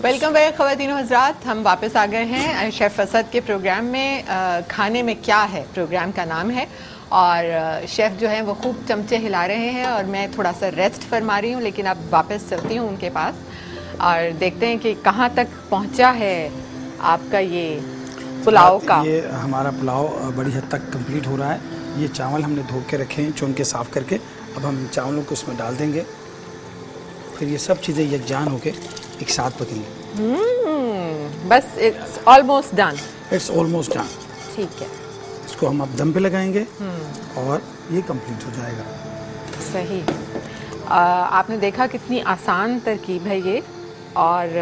Welcome back ख़वातीन हज़रात, हम वापस आ गए हैं शेफ़ असद के प्रोग्राम में। खाने में क्या है प्रोग्राम का नाम है, और शेफ़ जो है वो खूब चमचे हिला रहे हैं और मैं थोड़ा सा रेस्ट फरमा रही हूँ। लेकिन अब वापस चलती हूँ उनके पास और देखते हैं कि कहाँ तक पहुँचा है आपका ये पुलाव का। ये हमारा पुलाव बड़ी हद तक कंप्लीट हो रहा है। ये चावल हमने धो के रखे हैं, चुन के साफ़ करके। अब हम चावलों को इसमें डाल देंगे, फिर ये सब चीज़ें यकजान होके एक साथ पकेंगे। बस it's almost done. It's almost done. ठीक है, इसको हम अब दम पे लगाएंगे और ये कंप्लीट हो जाएगा। सही। आपने देखा कितनी आसान तरकीब है ये, और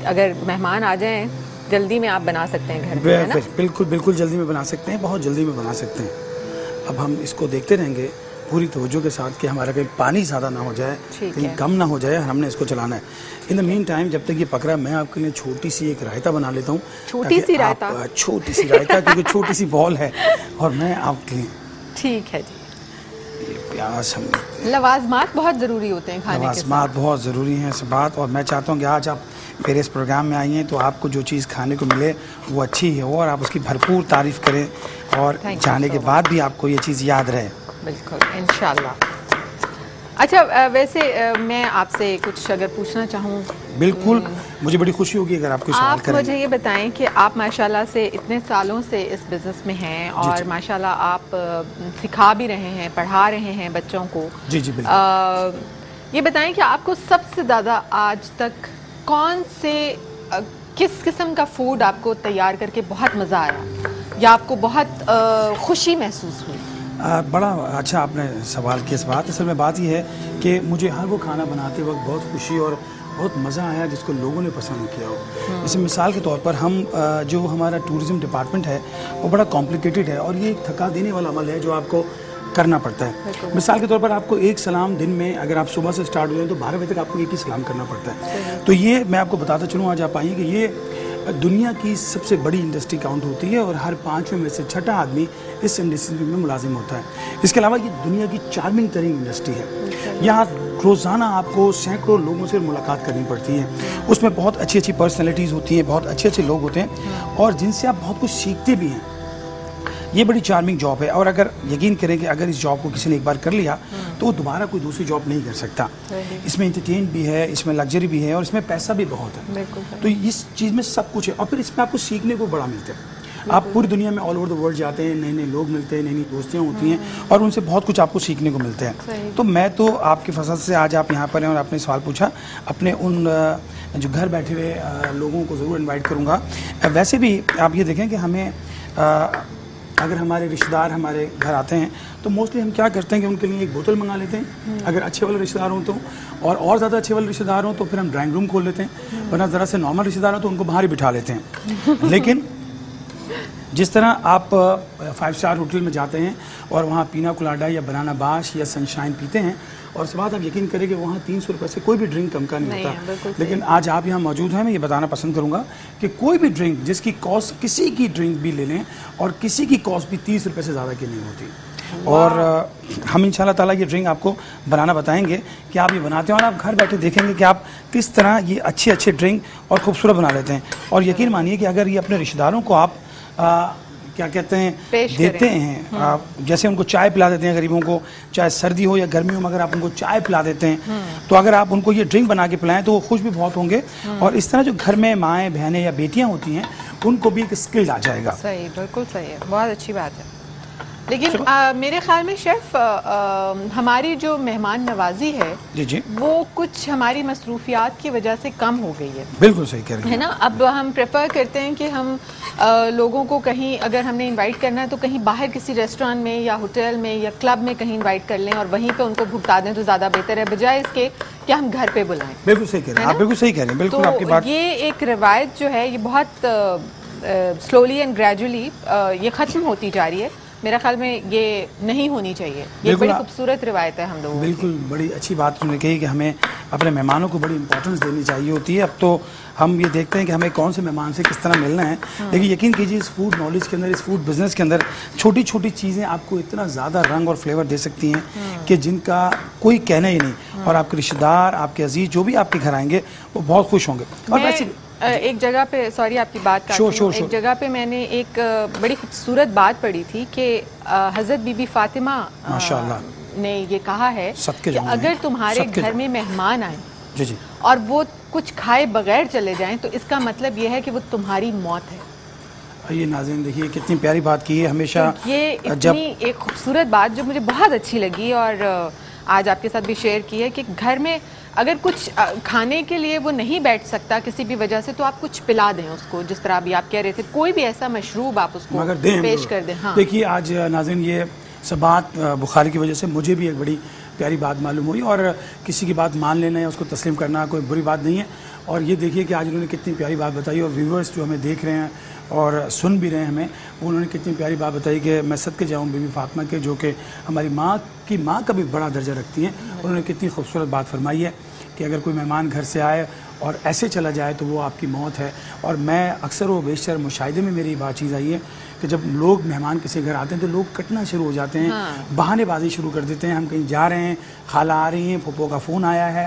अगर मेहमान आ जाएं जल्दी में आप बना सकते हैं घर में, है ना? बिल्कुल बिल्कुल जल्दी में बना सकते हैं, बहुत जल्दी में बना सकते हैं। अब हम इसको देखते रहेंगे पूरी तवज्जो के साथ कि हमारा कहीं पानी ज़्यादा ना हो जाए, कहीं कम ना हो जाए। हमने इसको चलाना है। इन द मीन टाइम जब तक ये पक रहा है, मैं आपके लिए छोटी सी एक रायता बना लेता हूँ। छोटी सी रायता? छोटी सी रायता क्योंकि छोटी सी बॉल है और मैं आपके लिए। ठीक है जी। ये प्याज हम लवाजमात बहुत ज़रूरी होते हैं खाने के साथ। लवाजमात बहुत ज़रूरी हैं इस बात, और मैं चाहता हूँ कि आज आप मेरे इस प्रोग्राम में आई हैं तो आपको जो चीज़ खाने को मिले वो अच्छी ही हो और आप उसकी भरपूर तारीफ़ करें, और जाने के बाद भी आपको ये चीज़ याद रहे। बिल्कुल, इंशाल्लाह। अच्छा, वैसे मैं आपसे कुछ अगर पूछना चाहूँ। बिल्कुल, मुझे बड़ी खुशी होगी अगर आपको सवाल करें। आप मुझे ये बताएं कि आप माशाल्लाह से इतने सालों से इस बिज़नेस में हैं और माशाल्लाह आप सिखा भी रहे हैं, पढ़ा रहे हैं बच्चों को। जी जी बिल्कुल। ये बताएं कि आपको सबसे ज़्यादा आज तक कौन से किस किस्म का फूड आपको तैयार करके बहुत मज़ा आया या आपको बहुत खुशी महसूस हुई? बड़ा अच्छा आपने सवाल किया इस बात। असल में बात यह है कि मुझे हर वो खाना बनाते वक्त बहुत खुशी और बहुत मज़ा आया जिसको लोगों ने पसंद किया हो। जैसे मिसाल के तौर पर हम जो हमारा टूरिज़्म डिपार्टमेंट है वो बड़ा कॉम्प्लिकेटेड है और ये एक थका देने वाला अमल है जो आपको करना पड़ता है। मिसाल के तौर पर आपको एक सलाम दिन में अगर आप सुबह से स्टार्ट हो जाए तो 12 बजे तक आपको एक ही सलाम करना पड़ता है। तो ये मैं आपको बताता चलूँ, आज आप आइए कि ये दुनिया की सबसे बड़ी इंडस्ट्री काउंट होती है और हर 5वें में से 6ठा आदमी इस इंडस्ट्री में मुलाजिम होता है। इसके अलावा ये दुनिया की चार्मिंग तरीन इंडस्ट्री है। यहाँ रोज़ाना आपको सैकड़ों लोगों से मुलाकात करनी पड़ती है। उसमें बहुत अच्छी अच्छी पर्सनैलिटीज़ होती हैं, बहुत अच्छे अच्छे लोग होते हैं और जिनसे आप बहुत कुछ सीखते भी हैं। ये बड़ी चार्मिंग जॉब है और अगर यकीन करें कि अगर इस जॉब को किसी ने एक बार कर लिया तो वो दोबारा कोई दूसरी जॉब नहीं कर सकता। इसमें इंटरटेन भी है, इसमें लग्जरी भी है और इसमें पैसा भी बहुत है। तो इस चीज़ में सब कुछ है और फिर इसमें आपको सीखने को बड़ा मिलता है। आप पूरी दुनिया में ऑल ओवर द वर्ल्ड जाते हैं, नए नए लोग मिलते हैं, नई नई दोस्तियाँ होती हैं और उनसे बहुत कुछ आपको सीखने को मिलते हैं। तो मैं तो आपकी फसल से आज आप यहाँ पर हैं और आपने सवाल पूछा, अपने उन जो घर बैठे हुए लोगों को ज़रूर इन्वाइट करूँगा। वैसे भी आप ये देखें कि हमें अगर हमारे रिश्तेदार हमारे घर आते हैं तो मोस्टली हम क्या करते हैं कि उनके लिए एक बोतल मंगा लेते हैं अगर अच्छे वाले रिश्तेदार हों तो, और ज़्यादा अच्छे वाले रिश्तेदार हों तो फिर हम ड्राइंग रूम खोल लेते हैं, वरना ज़रा से नॉर्मल रिश्तेदार हो तो उनको बाहर ही बिठा लेते हैं। लेकिन जिस तरह आप 5 स्टार होटल में जाते हैं और वहाँ पीना कोलाडा या बनाना बाश या सनशाइन पीते हैं और इस बात आप यकीन करें कि वहाँ 300 रुपये से कोई भी ड्रिंक कम का नहीं होता। लेकिन आज आप यहाँ मौजूद हैं, मैं ये बताना पसंद करूँगा कि कोई भी ड्रिंक जिसकी कॉस्ट, किसी की ड्रिंक भी ले लें और किसी की कॉस्ट भी 30 रुपये से ज़्यादा की नहीं होती। और हम इंशाल्लाह ताला ये ड्रिंक आपको बनाना बताएंगे कि आप ये बनाते हैं और आप घर बैठे देखेंगे कि आप किस तरह ये अच्छे अच्छे ड्रिंक और खूबसूरत बना लेते हैं। और यकीन मानिए कि अगर ये अपने रिश्तेदारों को आप क्या कहते हैं देते हैं, आप जैसे उनको चाय पिला देते हैं गरीबों को, चाहे सर्दी हो या गर्मी हो, मगर आप उनको चाय पिला देते हैं तो अगर आप उनको ये ड्रिंक बना के पिलाएं तो वो खुश भी बहुत होंगे। और इस तरह जो घर में माएँ बहनें या बेटियां होती हैं उनको भी एक स्किल आ जाएगा। सही, बिल्कुल सही है, बहुत अच्छी बात है। लेकिन मेरे ख्याल में शेफ़ हमारी जो मेहमान नवाजी है जी जी वो कुछ हमारी मसरूफियात की वजह से कम हो गई है। बिल्कुल सही कह रहे हैं, है ना। अब हम प्रेफर करते हैं कि हम लोगों को कहीं अगर हमने इनवाइट करना है तो कहीं बाहर किसी रेस्टोरेंट में या होटल में या क्लब में कहीं इनवाइट कर लें और वहीं पे उनको भुगता दें तो ज़्यादा बेहतर है, बजाय इसके कि हम घर पे बुलाएं। बिल्कुल सही कह रहे हैं आप, बिल्कुल सही कह रहे हैं, बिल्कुल आपकी बात। ये एक रवायत जो है ये बहुत स्लोली एंड ग्रेजुअली ये ख़त्म होती जा रही है। मेरा ख्याल में ये नहीं होनी चाहिए। ये बड़ी खूबसूरत रिवायत है हम लोगों की। बिल्कुल, बड़ी अच्छी बात तुमने कही कि हमें अपने मेहमानों को बड़ी इंपॉर्टेंस देनी चाहिए होती है। अब तो हम ये देखते हैं कि हमें कौन से मेहमान से किस तरह मिलना है, लेकिन यकीन कीजिए इस फूड नॉलेज के अंदर, इस फूड बिजनेस के अंदर छोटी छोटी चीज़ें आपको इतना ज़्यादा रंग और फ्लेवर दे सकती हैं कि जिनका कोई कहना ही नहीं। और आपके रिश्तेदार, आपके अजीज जो भी आपके घर आएंगे वो बहुत खुश होंगे। और वैसे एक जगह पे, सॉरी आपकी बात काट रही हूं, एक जगह पे मैंने एक बड़ी खूबसूरत बात पढ़ी थी कि हज़रत बीबी फातिमा माशाअल्लाह ने ये कहा है कि अगर तुम्हारे घर में मेहमान आए जी जी और वो कुछ खाए बगैर चले जाएं तो इसका मतलब ये है कि वो तुम्हारी मौत है। ये नाज़रीन देखिए कितनी प्यारी बात की है। हमेशा तो ये इतनी एक खूबसूरत बात जो मुझे बहुत अच्छी लगी और आज आपके साथ भी शेयर की है कि घर में अगर कुछ खाने के लिए वो नहीं बैठ सकता किसी भी वजह से, तो आप कुछ पिला दें उसको, जिस तरह अभी आप कह रहे थे, कोई भी ऐसा मशरूब आप उसको पेश कर दें। हाँ। देखिए आज नाज़रीन ये सब बात बुखारी की वजह से मुझे भी एक बड़ी प्यारी बात मालूम हुई, और किसी की बात मान लेना या उसको तस्लीम करना कोई बुरी बात नहीं है। और ये देखिए कि आज उन्होंने कितनी प्यारी बात बताई, और व्यूवर्स जो हमें देख रहे हैं और सुन भी रहे हैं हमें, वो उन्होंने कितनी प्यारी बात बताई कि मैं सदके जाऊँ बीबी फातिमा के, जो कि हमारी माँ की माँ का भी बड़ा दर्जा रखती हैं। उन्होंने कितनी खूबसूरत बात फरमाई है कि अगर कोई मेहमान घर से आए और ऐसे चला जाए तो वो आपकी मौत है। और मैं अक्सर व बेशतर मुशाहिदे में मेरी बात चीज़ आई है कि जब लोग मेहमान किसी घर आते हैं तो लोग कटना शुरू हो जाते हैं। हाँ। बहानेबाजी शुरू कर देते हैं, हम कहीं जा रहे हैं, खाला आ रही हैं, फूफो का फ़ोन आया है,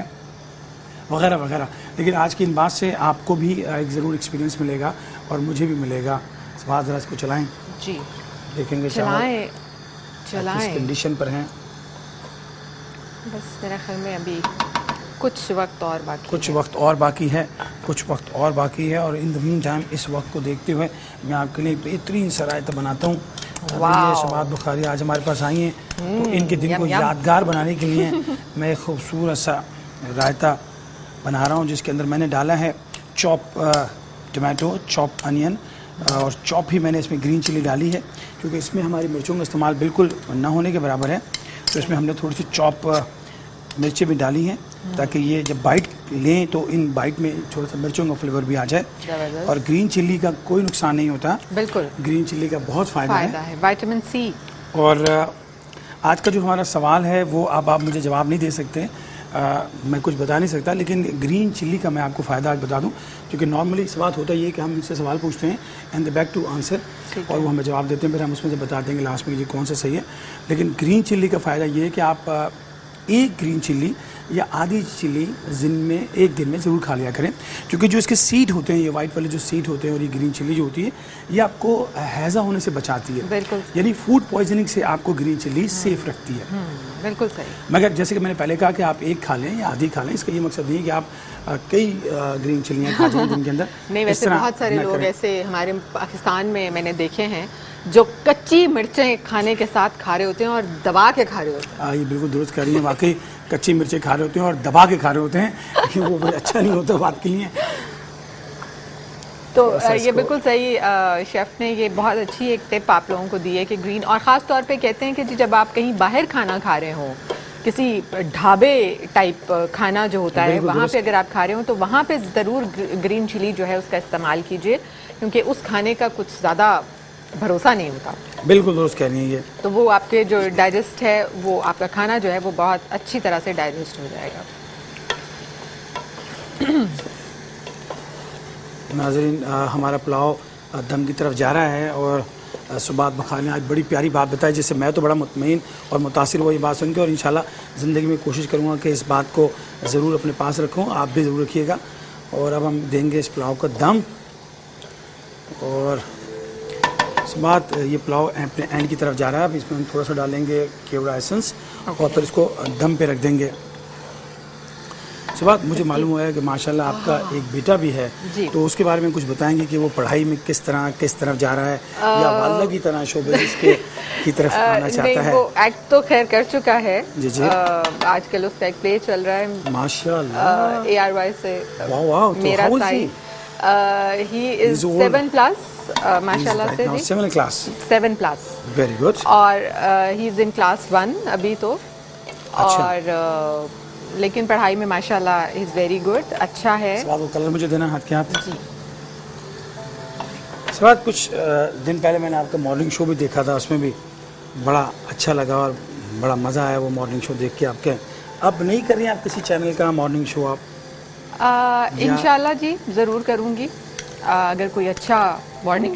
वगैरह वगैरह। लेकिन आज की इन बात से आपको भी एक ज़रूर एक्सपीरियंस मिलेगा और मुझे भी मिलेगा। सवाल ज़रा इसको चलाएँ जी, देखेंगे चलाएं किस कंडीशन पर हैं। बस मेरा ख्याल में अभी कुछ वक्त और बाकी है, कुछ वक्त और बाकी है। और इन द मीन टाइम इस वक्त को देखते हुए मैं आपके लिए बेहतरीन सा रायता बनाता हूँ। ये शबाब बुखारी आज हमारे पास आई हैं, तो इनके दिन को यादगार बनाने के लिए मैं एक खूबसूरत सा रायता बना रहा हूँ, जिसके अंदर मैंने डाला है चॉप टमाटो, चॉप अनियन, और चॉप ही मैंने इसमें ग्रीन चिली डाली है, क्योंकि इसमें हमारी मिर्चों का इस्तेमाल बिल्कुल ना होने के बराबर है। तो इसमें हमने थोड़ी सी चॉप मिर्चें भी डाली हैं, ताकि ये जब बाइट लें तो इन बाइट में थोड़ा सा मिर्चों का फ्लेवर भी आ जाए। और ग्रीन चिल्ली का कोई नुकसान नहीं होता, बिल्कुल ग्रीन चिल्ली का बहुत फ़ायदा है, विटामिन सी। और आज का जो हमारा सवाल है वो अब आप मुझे जवाब नहीं दे सकते, मैं कुछ बता नहीं सकता, लेकिन ग्रीन चिल्ली का मैं आपको फ़ायदा आज बता दूं, क्योंकि नॉर्मली इस बात होता है ये कि हम इनसे सवाल पूछते हैं and the back to answer, और वो हमें जवाब देते हैं, फिर हम उसमें से बता देंगे लास्ट में ये कौन सा सही है। लेकिन ग्रीन चिल्ली का फ़ायदा ये है कि आप एक ग्रीन चिल्ली या आधी चिल्ली एक दिन में ज़रूर खा लिया करें, क्योंकि जो इसके सीड होते हैं, ये वाइट वाले जो सीड होते हैं, और ये ग्रीन चिल्ली जो होती है, ये आपको हैज़ा होने से बचाती है, बिल्कुल, यानी फूड पॉइजनिंग से आपको ग्रीन चिल्ली सेफ रखती है। बिल्कुल सही। मगर जैसे कि मैंने पहले कहा कि आप एक खा लें या आधी खा लें, इसका ये मकसद नहीं है कि आप कई ग्रीन चिल्लियाँ खा जाएं दिन के अंदर। नहीं, वैसे बहुत सारे लोग ऐसे हमारे पाकिस्तान में मैंने देखे हैं जो कच्ची मिर्चें खाने के साथ खा रहे होते हैं और दबा के खा रहे होते हैं। ये बिल्कुल दुरुस्त कह रही हैं, वाकई कच्ची मिर्चें खा रहे होते हैं और दबा के खा रहे होते हैं, लेकिन वो अच्छा नहीं होता बात के लिए। तो ये बिल्कुल सही, शेफ़ ने ये बहुत अच्छी एक टिप आप लोगों को दी है कि ग्रीन, और ख़ास तौर पे कहते हैं कि जब आप कहीं बाहर खाना खा रहे हो, किसी ढाबे टाइप खाना जो होता है, वहाँ पे अगर आप खा रहे हो तो वहाँ पे ज़रूर ग्रीन चिली जो है उसका इस्तेमाल कीजिए, क्योंकि उस खाने का कुछ ज़्यादा भरोसा नहीं होता। बिल्कुल दुरुस्त कह रही हैं ये। तो वो आपके जो डाइजेस्ट है, वो आपका खाना जो है वो बहुत अच्छी तरह से डाइजेस्ट हो जाएगा। नाज़रीन, हमारा पुलाव दम की तरफ जा रहा है, और सुबात बुखारी ने आज बड़ी प्यारी बात बताई, जिससे मैं तो बड़ा मुतमईन और मुतासिर हुआ ये बात सुन के, और इंशाल्लाह ज़िंदगी में कोशिश करूँगा कि इस बात को ज़रूर अपने पास रखूँ, आप भी ज़रूर रखिएगा। और अब हम देंगे इस पुलाव का दम, और सुबात ये पुलाव अपने एंड की तरफ जा रहा है। अब इसमें हम थोड़ा सा डालेंगे केवड़ा एसेंस, और फिर इसको दम पे रख देंगे। सुबात, मुझे मालूम हुआ है कि माशाल्लाह आपका एक बेटा भी है, तो उसके बारे में कुछ बताएंगे कि वो पढ़ाई में किस तरफ जा रहा है, या वालिदा की तरह शोबिज़ की तरफ आना चाहता है? वो एक्ट तो खैर कर चुका है जी जी। आजकल उसका एक प्ले चल रहा है माशाल्लाह ARY से। वाह, मेरा साई ही इज 7+ माशाल्लाह से 7+। Very good. और ही इज इन क्लास 1 अभी तो। अच्छा। और लेकिन पढ़ाई में माशाल्लाह इज वेरी गुड, अच्छा है। वो कलर मुझे देना हाथ के हाथ जी। सवाल कुछ दिन पहले मैंने आपका मॉर्निंग शो भी देखा था, उसमें भी बड़ा अच्छा लगा और बड़ा मज़ा आया वो मॉर्निंग शो देख के आपके। अब नहीं कर रही हैं आप किसी चैनल का मॉर्निंग शो आप? इंशाल्लाह जी ज़रूर करूँगी, अगर कोई अच्छा मॉर्निंग